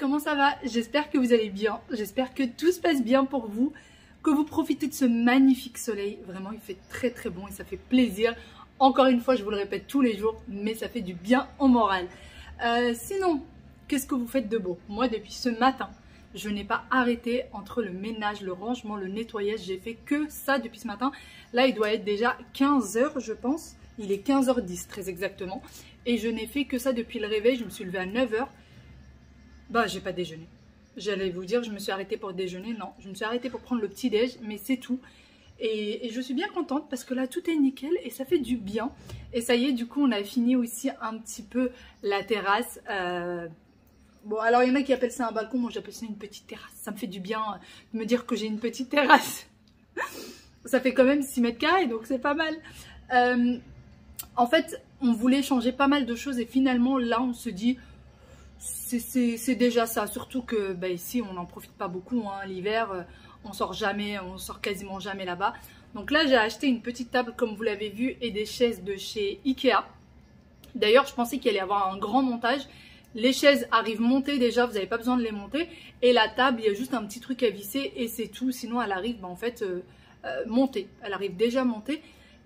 comment ça va? J'espère que vous allez bien, j'espère que tout se passe bien pour vous, que vous profitez de ce magnifique soleil. Vraiment, il fait très très bon et ça fait plaisir. Encore une fois, je vous le répète tous les jours, mais ça fait du bien au moral. Sinon, qu'est-ce que vous faites de beau? Moi, depuis ce matin, je n'ai pas arrêté entre le ménage, le rangement, le nettoyage. J'ai fait que ça depuis ce matin. Là, il doit être déjà 15 h, je pense. Il est 15h10 très exactement. Et je n'ai fait que ça depuis le réveil. Je me suis levée à 9 h. Bah, j'ai pas déjeuné. J'allais vous dire, je me suis arrêtée pour déjeuner. Non, je me suis arrêtée pour prendre le petit déj, mais c'est tout. Et je suis bien contente parce que là, tout est nickel et ça fait du bien. Et ça y est, du coup, on a fini aussi un petit peu la terrasse. Bon, alors il y en a qui appellent ça un balcon. Moi, j'appelle ça une petite terrasse. Ça me fait du bien de me dire que j'ai une petite terrasse. Ça fait quand même 6 mètres carrés, donc c'est pas mal. En fait, on voulait changer pas mal de choses et finalement, là, on se dit... C'est déjà ça, surtout que bah, ici on n'en profite pas beaucoup, hein. L'hiver on sort quasiment jamais là-bas. Donc là j'ai acheté une petite table comme vous l'avez vu et des chaises de chez Ikea. D'ailleurs je pensais qu'il allait y avoir un grand montage. Les chaises arrivent montées déjà, vous n'avez pas besoin de les monter. Et la table, il y a juste un petit truc à visser et c'est tout. Sinon elle arrive bah, en fait montée, elle arrive déjà montée.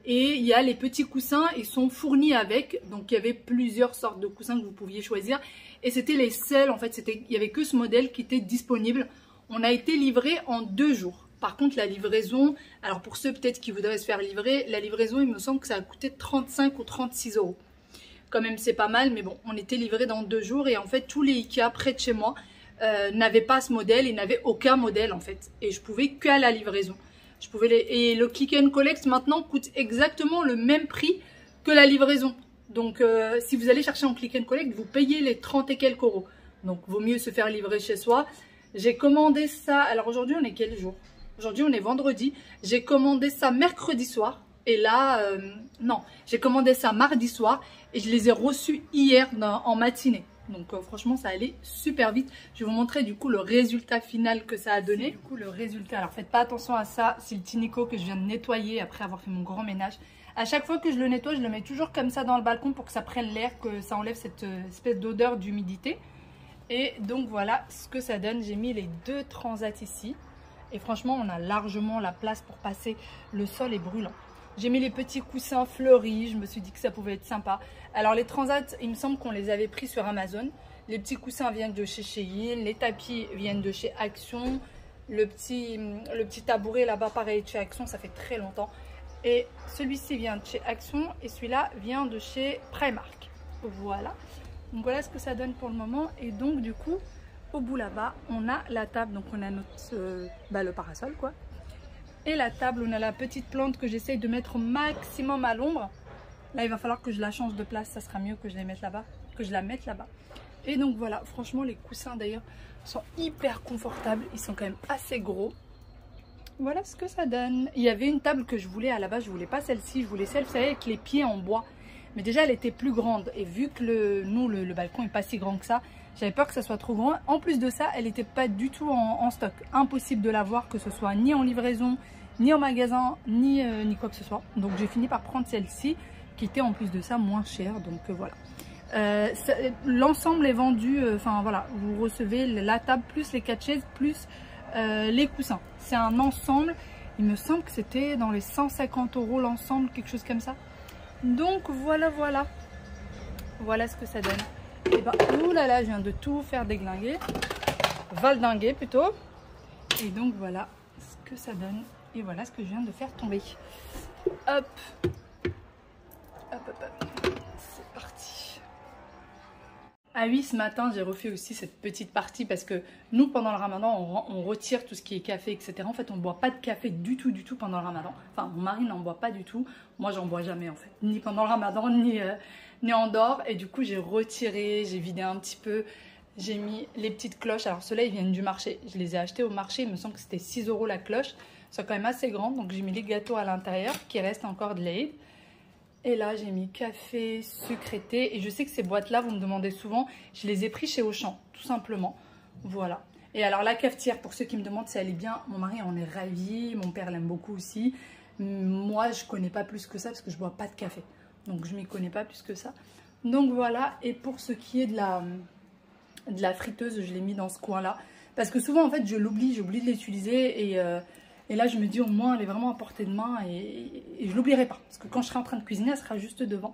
Et il y a les petits coussins, ils sont fournis avec. Donc il y avait plusieurs sortes de coussins que vous pouviez choisir. Et c'était les seuls, en fait, il n'y avait que ce modèle qui était disponible. On a été livré en 2 jours. Par contre, la livraison, alors pour ceux peut-être qui voudraient se faire livrer, la livraison, il me semble que ça a coûté 35 ou 36 €. Quand même, c'est pas mal, mais bon, on était livré dans 2 jours. Et en fait, tous les Ikea près de chez moi n'avaient pas ce modèle, ils n'avaient aucun modèle en fait. Et je pouvais qu'à la livraison. Et le click and collect maintenant coûte exactement le même prix que la livraison. Donc si vous allez chercher en click and collect, vous payez les 30 et quelques euros. Donc vaut mieux se faire livrer chez soi. J'ai commandé ça, alors aujourd'hui on est quel jour? Aujourd'hui on est vendredi. J'ai commandé ça mercredi soir. Et là, non, j'ai commandé ça mardi soir. Et je les ai reçus hier en matinée. Donc franchement ça allait super vite. Je vais vous montrer du coup le résultat final que ça a donné. Du coup le résultat, alors faites pas attention à ça. C'est le Tinico que je viens de nettoyer après avoir fait mon grand ménage. À chaque fois que je le nettoie, je le mets toujours comme ça dans le balcon pour que ça prenne l'air, que ça enlève cette espèce d'odeur d'humidité. Et donc voilà ce que ça donne. J'ai mis les 2 transats ici. Et franchement, on a largement la place pour passer. Le sol est brûlant. J'ai mis les petits coussins fleuris. Je me suis dit que ça pouvait être sympa. Alors les transats, il me semble qu'on les avait pris sur Amazon. Les petits coussins viennent de chez Shein. Les tapis viennent de chez Action. Le petit tabouret là-bas, pareil, de chez Action. Ça fait très longtemps. Et celui-ci vient de chez Action et celui-là vient de chez Primark. Voilà. Donc voilà ce que ça donne pour le moment. Et donc du coup, au bout là-bas, on a la table. Donc on a notre le parasol quoi. Et la table, on a la petite plante que j'essaye de mettre au maximum à l'ombre. Là, il va falloir que je la change de place. Ça sera mieux que je la mette là-bas. Et donc voilà, franchement, les coussins d'ailleurs sont hyper confortables. Ils sont quand même assez gros. Voilà ce que ça donne. Il y avait une table que je voulais à la base, je voulais pas celle-ci, je voulais celle, vous savez, avec les pieds en bois. Mais déjà, elle était plus grande. Et vu que le balcon n'est pas si grand que ça, j'avais peur que ça soit trop grand. En plus de ça, elle n'était pas du tout en stock. Impossible de la voir, que ce soit ni en livraison, ni en magasin, ni quoi que ce soit. Donc j'ai fini par prendre celle-ci, qui était en plus de ça moins chère. Donc voilà. L'ensemble est vendu, enfin voilà, vous recevez la table plus les 4 chaises plus les coussins. C'est un ensemble, il me semble que c'était dans les 150 € l'ensemble, quelque chose comme ça. Donc voilà ce que ça donne. Et ben oulala, je viens de tout faire déglinguer, valdinguer plutôt. Et donc voilà ce que ça donne. Et voilà ce que je viens de faire tomber. Hop, c'est parti. Ah oui, ce matin, j'ai refait aussi cette petite partie parce que nous, pendant le ramadan, on retire tout ce qui est café, etc. En fait, on ne boit pas de café du tout pendant le ramadan. Enfin, mon mari n'en boit pas du tout. Moi, j'en bois jamais, en fait. Ni pendant le ramadan, ni en dehors. Et du coup, j'ai retiré, j'ai vidé un petit peu. J'ai mis les petites cloches. Alors, ceux-là, ils viennent du marché. Je les ai achetés au marché. Il me semble que c'était 6 € la cloche. C'est quand même assez grand. Donc, j'ai mis les gâteaux à l'intérieur qui restent encore de l'Aïd. Et là, j'ai mis café, sucre et thé. Et je sais que ces boîtes-là, vous me demandez souvent, je les ai pris chez Auchan, tout simplement. Voilà. Et alors, la cafetière, pour ceux qui me demandent si elle est bien, mon mari en est ravi. Mon père l'aime beaucoup aussi. Moi, je ne connais pas plus que ça parce que je ne bois pas de café. Donc, je ne m'y connais pas plus que ça. Donc, voilà. Et pour ce qui est de de la friteuse, je l'ai mis dans ce coin-là. Parce que souvent, en fait, j'oublie de l'utiliser. Et là, je me dis au moins, elle est vraiment à portée de main et je l'oublierai pas. Parce que quand je serai en train de cuisiner, elle sera juste devant.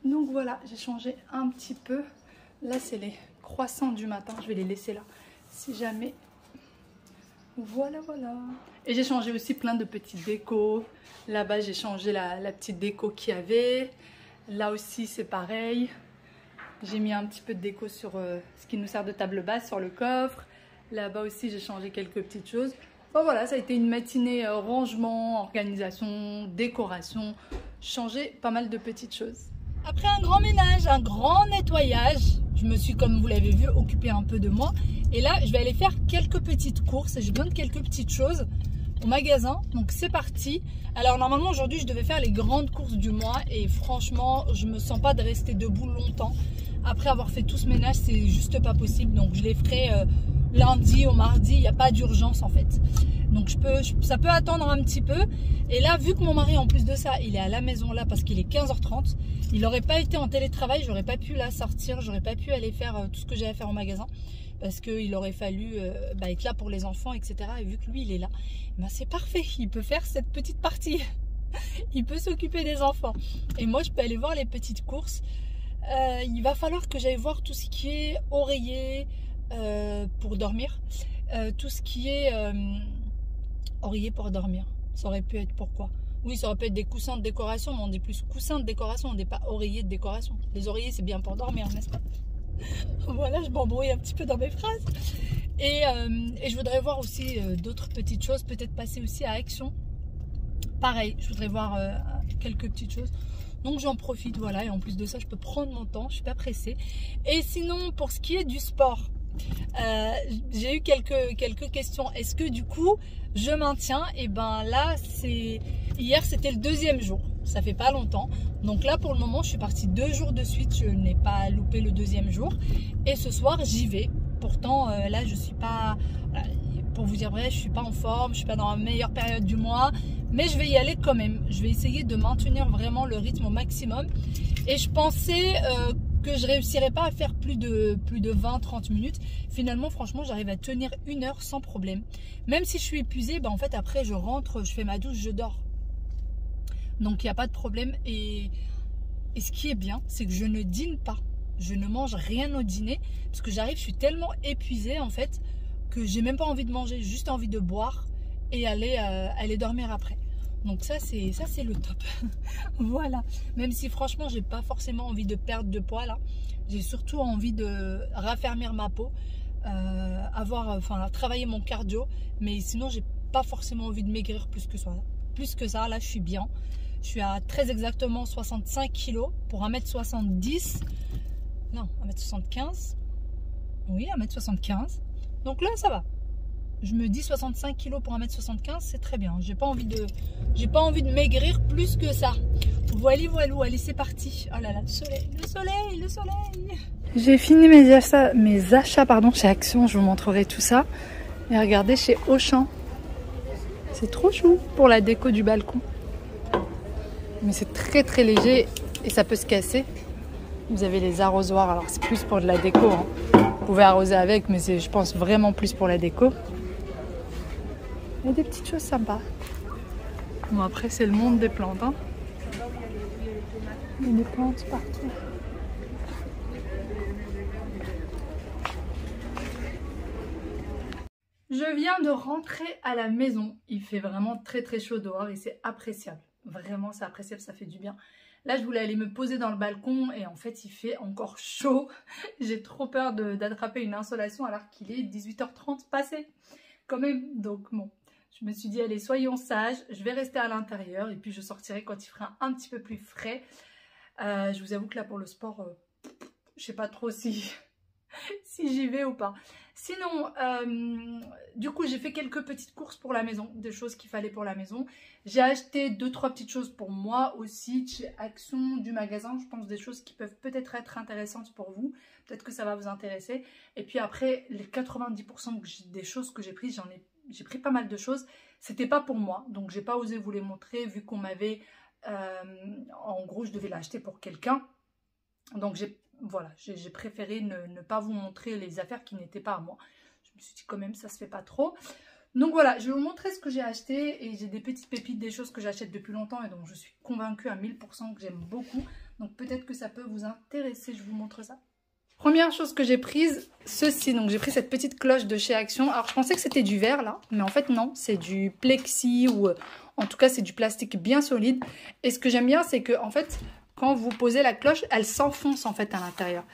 Donc voilà, j'ai changé un petit peu. Là, c'est les croissants du matin. Je vais les laisser là. Si jamais... Voilà, voilà. Et j'ai changé aussi plein de petites décos. Là-bas, j'ai changé la petite déco qu'il y avait. Là aussi, c'est pareil. J'ai mis un petit peu de déco sur ce qui nous sert de table basse sur le coffre. Là-bas aussi, j'ai changé quelques petites choses. Bon, voilà, ça a été une matinée rangement, organisation, décoration. Changer pas mal de petites choses. Après un grand ménage, un grand nettoyage, je me suis, comme vous l'avez vu, occupée un peu de moi. Et là, je vais aller faire quelques petites courses. J'ai besoin de quelques petites choses au magasin. Donc c'est parti. Alors normalement aujourd'hui, je devais faire les grandes courses du mois. Et franchement, je me sens pas de rester debout longtemps. Après avoir fait tout ce ménage, c'est juste pas possible. Donc je les ferai lundi ou mardi. Il n'y a pas d'urgence en fait. Donc ça peut attendre un petit peu. Et là, vu que mon mari, en plus de ça, il est à la maison là parce qu'il est 15h30. Il n'aurait pas été en télétravail. J'aurais pas pu là sortir. J'aurais pas pu aller faire tout ce que j'ai à faire au magasin. Parce qu'il aurait fallu être là pour les enfants, etc. Et vu que lui, il est là, ben c'est parfait. Il peut faire cette petite partie. Il peut s'occuper des enfants. Et moi, je peux aller voir les petites courses. Il va falloir que j'aille voir tout ce qui est oreiller pour dormir. Tout ce qui est oreiller pour dormir. Ça aurait pu être pourquoi? Oui, ça aurait pu être des coussins de décoration, mais on dit plus coussins de décoration, on dit pas oreiller de décoration. Les oreillers, c'est bien pour dormir, n'est-ce pas? Voilà, je m'embrouille un petit peu dans mes phrases. Et je voudrais voir aussi d'autres petites choses, peut-être passer aussi à Action. Pareil, je voudrais voir quelques petites choses. Donc j'en profite, voilà, et en plus de ça, je peux prendre mon temps, je suis pas pressée. Et sinon, pour ce qui est du sport, j'ai eu quelques questions. Est-ce que du coup, je maintiens? Et ben là, hier, c'était le deuxième jour. Ça fait pas longtemps. Donc là, pour le moment, je suis partie 2 jours de suite. Je n'ai pas loupé le deuxième jour. Et ce soir, j'y vais. Pourtant, là, je suis pas... Voilà, pour vous dire vrai, je suis pas en forme. Je suis pas dans la meilleure période du mois. Mais je vais y aller quand même. Je vais essayer de maintenir vraiment le rythme au maximum. Et je pensais que je réussirais pas à faire plus de 20-30 minutes. Finalement, franchement, j'arrive à tenir 1 heure sans problème. Même si je suis épuisée, en fait, après, je rentre, je fais ma douche, je dors. Donc, il n'y a pas de problème. Et ce qui est bien, c'est que je ne dîne pas. Je ne mange rien au dîner. Parce que j'arrive, je suis tellement épuisée, en fait, que j'ai même pas envie de manger. J'ai juste envie de boire et aller dormir après. Donc ça, c'est le top. Voilà. Même si, franchement, j'ai pas forcément envie de perdre de poids, là. J'ai surtout envie de raffermir ma peau. Travailler mon cardio. Mais sinon, j'ai pas forcément envie de maigrir plus que ça. Plus que ça, là, je suis bien. Je suis à très exactement 65 kg pour 1m70. Non, 1m75. Oui, 1m75. Donc là, ça va. Je me dis 65 kg pour 1m75, c'est très bien. J'ai pas envie de maigrir plus que ça. Voilà, voilà, allez, c'est parti. Oh là là, le soleil, le soleil, le soleil. J'ai fini mes achats chez Action. Je vous montrerai tout ça. Et regardez chez Auchan. C'est trop chou pour la déco du balcon. Mais c'est très très léger et ça peut se casser. Vous avez les arrosoirs, alors c'est plus pour de la déco. Hein. Vous pouvez arroser avec, mais c'est, je pense, vraiment plus pour la déco. Il y a des petites choses sympas. Bon, après, c'est le monde des plantes. Hein. Il y a des plantes partout. Je viens de rentrer à la maison. Il fait vraiment très très chaud dehors et c'est appréciable. Vraiment, c'est appréciable, ça fait du bien. Là, je voulais aller me poser dans le balcon et en fait, il fait encore chaud. J'ai trop peur d'attraper une insolation alors qu'il est 18h30 passé. Quand même, donc bon, je me suis dit, allez, soyons sages. Je vais rester à l'intérieur et puis je sortirai quand il fera un petit peu plus frais. Je vous avoue que là, pour le sport, je sais pas trop si j'y vais ou pas. Sinon, du coup, j'ai fait quelques petites courses pour la maison, des choses qu'il fallait pour la maison. J'ai acheté 2-3 petites choses pour moi aussi, chez Action, du magasin. Je pense des choses qui peuvent peut-être être intéressantes pour vous. Peut-être que ça va vous intéresser. Et puis après, les 90% des choses que j'ai prises, j'ai pris pas mal de choses. C'était pas pour moi, donc j'ai pas osé vous les montrer vu qu'on m'avait... en gros, je devais l'acheter pour quelqu'un. Donc voilà, j'ai préféré ne pas vous montrer les affaires qui n'étaient pas à moi. Je me suis dit quand même, ça se fait pas trop. Donc voilà, je vais vous montrer ce que j'ai acheté et j'ai des petites pépites, des choses que j'achète depuis longtemps et donc je suis convaincue à 1000% que j'aime beaucoup. Donc peut-être que ça peut vous intéresser, je vous montre ça. Première chose que j'ai prise, ceci. Donc j'ai pris cette petite cloche de chez Action. Alors je pensais que c'était du verre là, mais en fait non, c'est du plexi ou en tout cas c'est du plastique bien solide. Et ce que j'aime bien, c'est que en fait, quand vous posez la cloche, elle s'enfonce en fait à l'intérieur.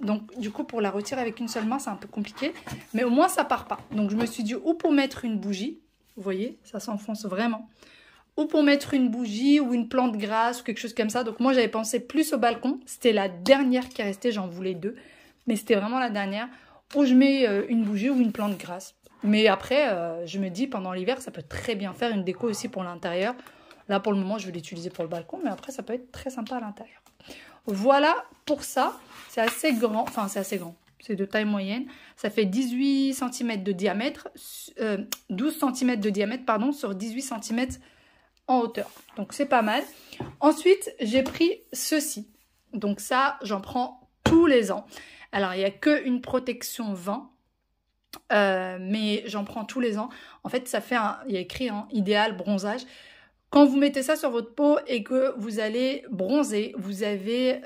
Donc du coup pour la retirer avec une seule main c'est un peu compliqué, mais au moins ça part pas. Donc je me suis dit ou pour mettre une bougie, vous voyez ça s'enfonce vraiment, ou pour mettre une bougie ou une plante grasse ou quelque chose comme ça. Donc moi j'avais pensé plus au balcon, c'était la dernière qui restait, j'en voulais 2, mais c'était vraiment la dernière, où je mets une bougie ou une plante grasse. Mais après je me dis pendant l'hiver ça peut très bien faire une déco aussi pour l'intérieur. Là pour le moment je vais l'utiliser pour le balcon, mais après ça peut être très sympa à l'intérieur. Voilà pour ça, c'est assez grand, enfin c'est assez grand, c'est de taille moyenne. Ça fait 18 cm de diamètre, 12 cm de diamètre pardon, sur 18 cm en hauteur. Donc c'est pas mal. Ensuite j'ai pris ceci, donc ça j'en prends tous les ans. Alors il n'y a qu'une protection 20, mais j'en prends tous les ans. En fait ça fait, il y a écrit idéal bronzage. Quand vous mettez ça sur votre peau et que vous allez bronzer, vous avez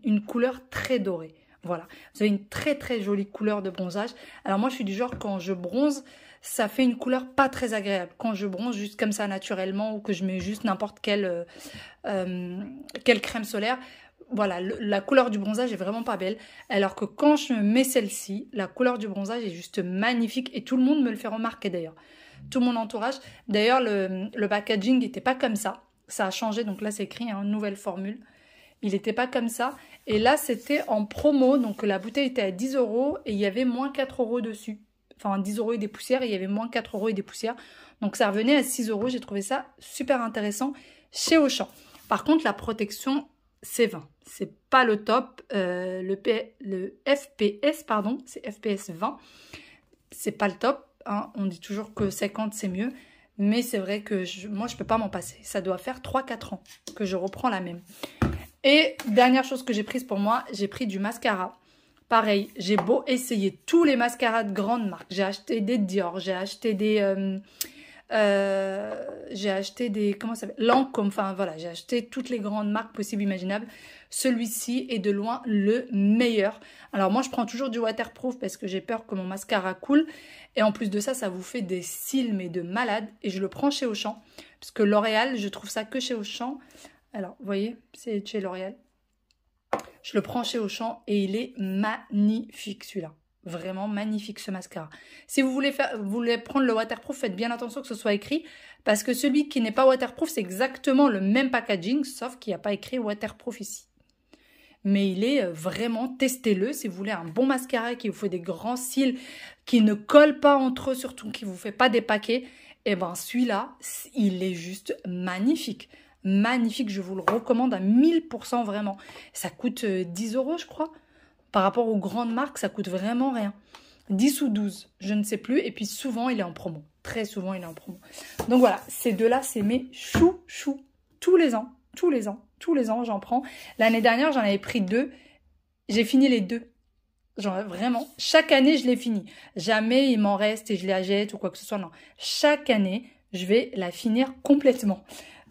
une couleur très dorée. Voilà, vous avez une très très jolie couleur de bronzage. Alors moi je suis du genre quand je bronze, ça fait une couleur pas très agréable. Quand je bronze juste comme ça naturellement ou que je mets juste n'importe quelle crème solaire, voilà, la couleur du bronzage est vraiment pas belle. Alors que quand je mets celle-ci, la couleur du bronzage est juste magnifique et tout le monde me le fait remarquer d'ailleurs. Tout mon entourage. D'ailleurs, le packaging n'était pas comme ça. Ça a changé. Donc là, c'est écrit nouvelle formule. Il n'était pas comme ça. Et là, c'était en promo. Donc la bouteille était à 10 € et il y avait moins 4 € dessus. Enfin, 10 € et des poussières. Et il y avait moins 4 € et des poussières. Donc ça revenait à 6 €. J'ai trouvé ça super intéressant chez Auchan. Par contre, la protection, c'est 20. C'est pas le top. Le FPS, pardon, c'est FPS 20. C'est pas le top. On dit toujours que 50 c'est mieux, mais c'est vrai que moi je peux pas m'en passer. Ça doit faire 3-4 ans que je reprends la même. Et dernière chose que j'ai prise pour moi, j'ai pris du mascara. Pareil, j'ai beau essayer tous les mascaras de grandes marques. J'ai acheté des Dior, j'ai acheté des comment ça s'appelle, Lancôme, enfin voilà, j'ai acheté toutes les grandes marques possibles imaginables. Celui-ci est de loin le meilleur. Alors moi je prends toujours du waterproof parce que j'ai peur que mon mascara coule, et en plus de ça, ça vous fait des cils mais de malade, et je le prends chez Auchan parce que L'Oréal, je trouve ça que chez Auchan. Alors vous voyez, c'est chez L'Oréal. Je le prends chez Auchan et il est magnifique celui-là. Vraiment magnifique ce mascara. Si vous voulez prendre le waterproof, faites bien attention que ce soit écrit, parce que celui qui n'est pas waterproof, c'est exactement le même packaging, sauf qu'il n'y a pas écrit waterproof ici. Mais il est vraiment, testez-le, si vous voulez un bon mascara qui vous fait des grands cils, qui ne collent pas entre eux, surtout qui ne vous fait pas des paquets, et ben celui-là, il est juste magnifique. Magnifique, je vous le recommande à 1000% vraiment. Ça coûte 10 € je crois. Par rapport aux grandes marques, ça coûte vraiment rien. 10 ou 12, je ne sais plus. Et puis souvent, il est en promo. Très souvent, il est en promo. Donc voilà, ces deux-là, c'est mes chouchous. Tous les ans, j'en prends. L'année dernière, j'en avais pris 2. J'ai fini les 2. Genre vraiment, chaque année, je les finis. Jamais il m'en reste et je les achète ou quoi que ce soit. Non, chaque année, je vais la finir complètement.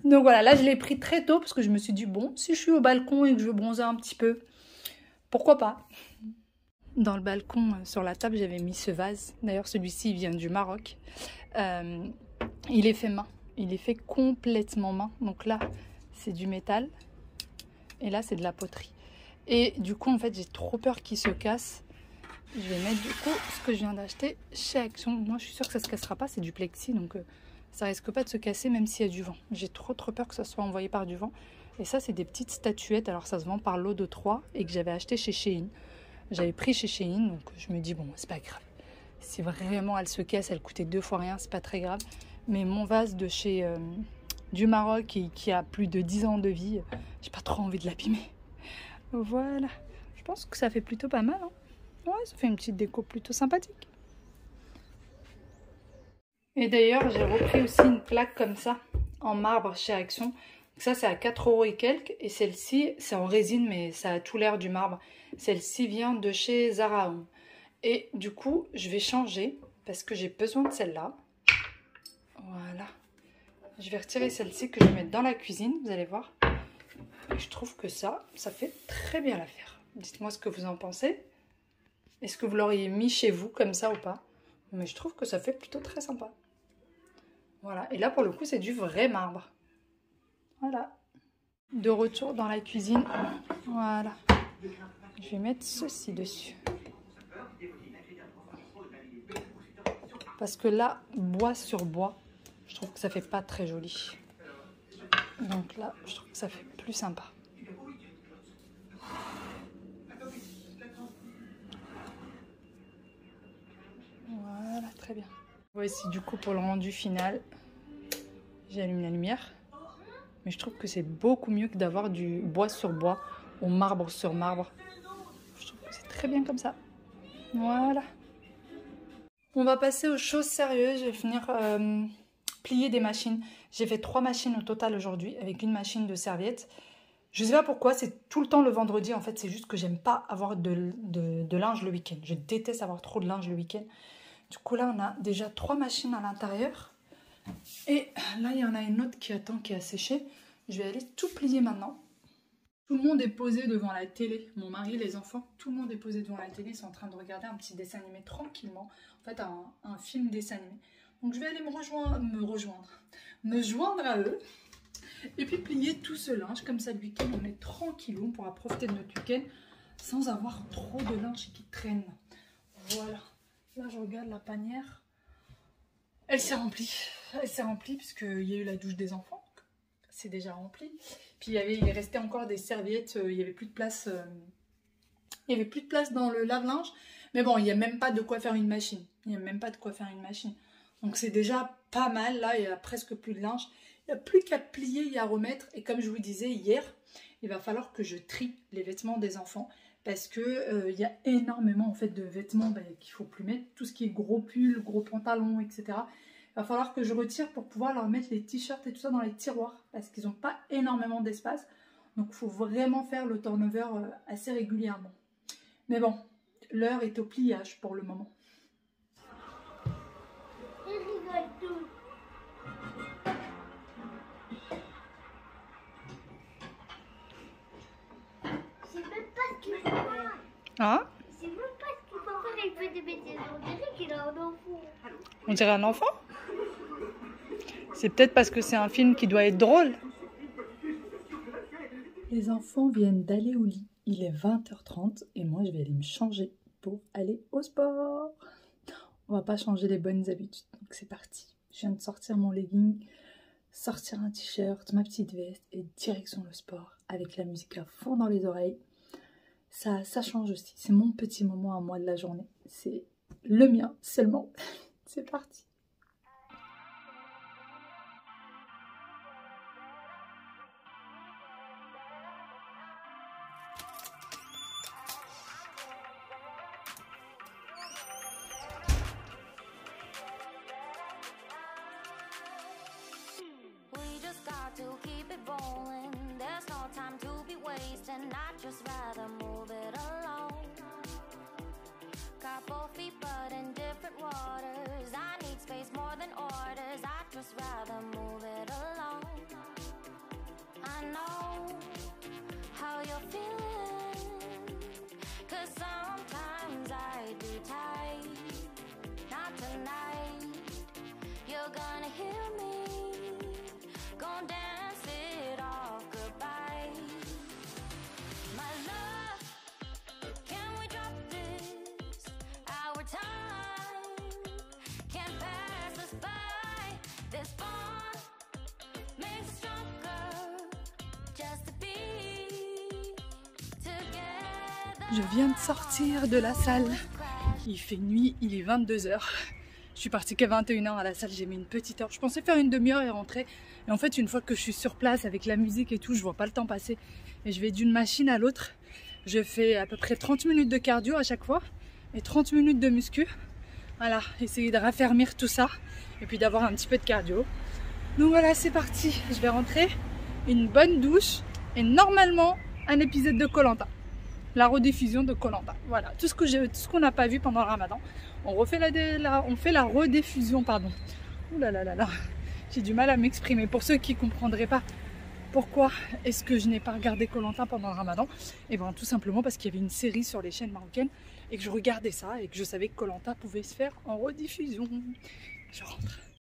Donc voilà, là, je l'ai pris très tôt parce que je me suis dit, bon, si je suis au balcon et que je veux bronzer un petit peu, pourquoi pas? Dans le balcon, sur la table, j'avais mis ce vase. D'ailleurs, celui-ci, il vient du Maroc. Il est fait main. Il est fait complètement main. Donc là, c'est du métal. Et là, c'est de la poterie. Et du coup, en fait, j'ai trop peur qu'il se casse. Je vais mettre du coup ce que je viens d'acheter chez Action. Moi, je suis sûre que ça ne se cassera pas. C'est du plexi, donc ça risque pas de se casser même s'il y a du vent. J'ai trop peur que ça soit envoyé par du vent. Et ça, c'est des petites statuettes. Alors, ça se vend par lot de 3 et que j'avais acheté chez Shein. J'avais pris chez Shein, donc je me dis, bon, c'est pas grave. Si vraiment elle se casse, elle coûtait 2 fois rien, c'est pas très grave. Mais mon vase de chez du Maroc et qui a plus de 10 ans de vie, j'ai pas trop envie de l'abîmer. Voilà. Je pense que ça fait plutôt pas mal. Hein. Ouais, ça fait une petite déco plutôt sympathique. Et d'ailleurs, j'ai repris aussi une plaque comme ça, en marbre chez Action. Ça, c'est à 4 € et quelques. Et celle-ci, c'est en résine, mais ça a tout l'air du marbre. Celle-ci vient de chez Zara Home. Et du coup, je vais changer parce que j'ai besoin de celle-là. Voilà. Je vais retirer celle-ci que je vais mettre dans la cuisine, vous allez voir. Et je trouve que ça fait très bien l'affaire. Dites-moi ce que vous en pensez. Est-ce que vous l'auriez mis chez vous comme ça ou pas? Mais je trouve que ça fait plutôt très sympa. Voilà. Et là, pour le coup, c'est du vrai marbre. Voilà. De retour dans la cuisine. Voilà. Je vais mettre ceci dessus. Parce que là, bois sur bois, je trouve que ça fait pas très joli. Donc là, je trouve que ça fait plus sympa. Voilà, très bien. Voici du coup pour le rendu final. J'allume la lumière. Mais je trouve que c'est beaucoup mieux que d'avoir du bois sur bois ou marbre sur marbre. Je trouve que c'est très bien comme ça. Voilà. On va passer aux choses sérieuses. Je vais finir plier des machines. J'ai fait 3 machines au total aujourd'hui avec une machine de serviettes. Je ne sais pas pourquoi, c'est tout le temps le vendredi. En fait, c'est juste que j'aime pas avoir de linge le week-end. Je déteste avoir trop de linge le week-end. Du coup, là, on a déjà 3 machines à l'intérieur. Et là, il y en a une autre qui attend, qui a séché. Je vais aller tout plier maintenant. Tout le monde est posé devant la télé. Mon mari, les enfants, tout le monde est posé devant la télé. Ils sont en train de regarder un petit dessin animé tranquillement. En fait, un film dessin animé. Donc, je vais aller me joindre à eux. Et puis, plier tout ce linge. Comme ça, le week-end, on est tranquillou. On pourra profiter de notre week-end sans avoir trop de linge qui traîne. Voilà. Là, je regarde la panière. Elle s'est remplie. Elle s'est remplie puisqu'il y a eu la douche des enfants. C'est déjà rempli. Puis il restait encore des serviettes. Il n'y avait plus de place. Il y avait plus de place dans le lave-linge. Mais bon, il n'y a même pas de quoi faire une machine. Il n'y a même pas de quoi faire une machine. Donc c'est déjà pas mal. Là, il n'y a presque plus de linge. Il n'y a plus qu'à plier et à remettre. Et comme je vous disais hier, il va falloir que je trie les vêtements des enfants. Parce que il y a énormément en fait de vêtements qu'il ne faut plus mettre. Tout ce qui est gros pulls, gros pantalons, etc. Il va falloir que je retire pour pouvoir leur mettre les t-shirts et tout ça dans les tiroirs. Parce qu'ils n'ont pas énormément d'espace. Donc il faut vraiment faire le turnover assez régulièrement. Mais bon, l'heure est au pliage pour le moment. Hein? C'est même pas ce qu'il faut faire, il fait des bêtises. On dirait qu'il a un enfant. On dirait un enfant? C'est peut-être parce que c'est un film qui doit être drôle. Les enfants viennent d'aller au lit. Il est 20h30 et moi je vais aller me changer pour aller au sport. On va pas changer les bonnes habitudes. Donc c'est parti. Je viens de sortir mon legging, sortir un t-shirt, ma petite veste et direction le sport avec la musique à fond dans les oreilles. Ça change aussi. C'est mon petit moment à moi de la journée. C'est le mien seulement. C'est parti. Je viens de sortir de la salle. Il fait nuit, il est 22h. Je suis partie qu'à 21h à la salle, j'ai mis une petite heure. Je pensais faire une demi-heure et rentrer. Et en fait, une fois que je suis sur place avec la musique et tout, je vois pas le temps passer. Et je vais d'une machine à l'autre. Je fais à peu près 30 minutes de cardio à chaque fois et 30 minutes de muscu. Voilà, essayer de raffermir tout ça et puis d'avoir un petit peu de cardio. Donc voilà, c'est parti. Je vais rentrer. une bonne douche et normalement un épisode de Koh-Lanta. La rediffusion de Koh-Lanta. Voilà, tout ce qu'on n'a pas vu pendant le Ramadan. On fait la rediffusion, pardon. Ouh là là là là, j'ai du mal à m'exprimer. Pour ceux qui ne comprendraient pas pourquoi est-ce que je n'ai pas regardé Koh-Lanta pendant le Ramadan, et bien tout simplement parce qu'il y avait une série sur les chaînes marocaines et que je regardais ça et que je savais que Koh-Lanta pouvait se faire en rediffusion. Je rentre.